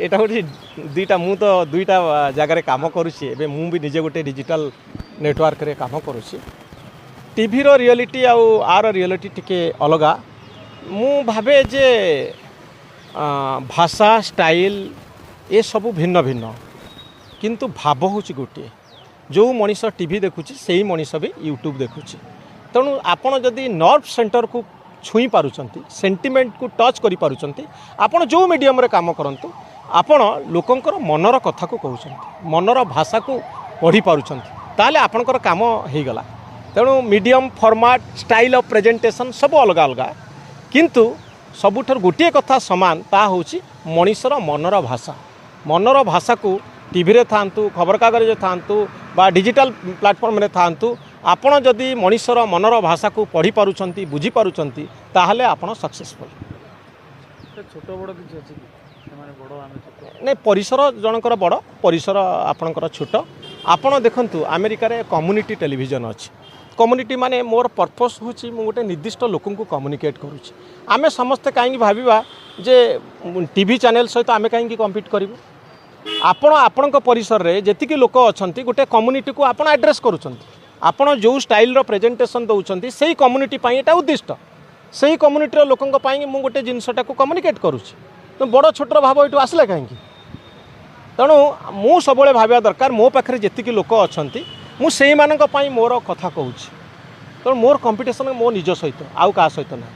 एटा गोटे दुईटा मु तो दुईटा जगार काम करुँची एवं मु भी निजे गोटे डिजिटल नेटवर्क रे काम करुँची टीवी रो रियलिटी आर रियलिटी टिके अलगा मु भावे जे भाषा स्टाइल ये सब भिन्न भिन्न किंतु भाव हूँ गोटे जो मनीष टीवी देखुची से ही मनीष भी यूट्यूब देखुची तेणु आपण जदि नर्व सेंटर को छुई पारुचंती सेंटिमेंट को टच करि पारुचंती आपण जो मीडियम रे काम करंतु आपण लोकंकर मनर कथा को कहउचंती मनर भाषा को पढ़ी पारुचंती ताले आपणकर काम हे गला तेणु medium format style of presentation सब अलग अलग किंतु सबुठर गोटे कथा समान ता होची मनीषर मनर भाषा को टीवी रे थांतु खबर कागज थांतु बा डिजिटल प्लेटफॉर्म रे थांतु आपण जदि मनीषर मनर भाषा को पढ़ी पारुचंती बुझी पारुचंती ताहले आपण सक्सेसफुल छोट बड़ किछि अछि माने बड़ आमे छोट नै परिसर जनकर बड़ परिसर आपणकर छोट आपण देखंतु अमेरिका रे कम्युनिटी टेलीविजन अछि कम्युनिटी माने मोर पर्पस होची मु गोटे निर्दिष्ट लोकन को कम्युनिकेट करूची आमे समस्त काई भाबिबा जे टीवी चैनल सहित आमे काई कम्पीट करिवो आपण आपणक परिसर रे जेतिकी लोक अछंती गोटे कम्युनिटी को आपण एड्रेस करूचंती आपण जो स्टाइल रो प्रेजेंटेशन दउचंती सेही कम्युनिटी पई एटा उद्दिष्ट सेही कम्युनिटी रो लोकन पई मु गोटे जिनसटा को कम्युनिकेट करूची तो बड़ छोटर भाव एटू आसला काई तेणु मु सबले भाबिया दरकार मो पाखरे जेतिकी लोक अछंती मु सेही मानक पई मोर कथा कहूची तो मोर कंपटीशन मो निज सहित आउ का सहित ना।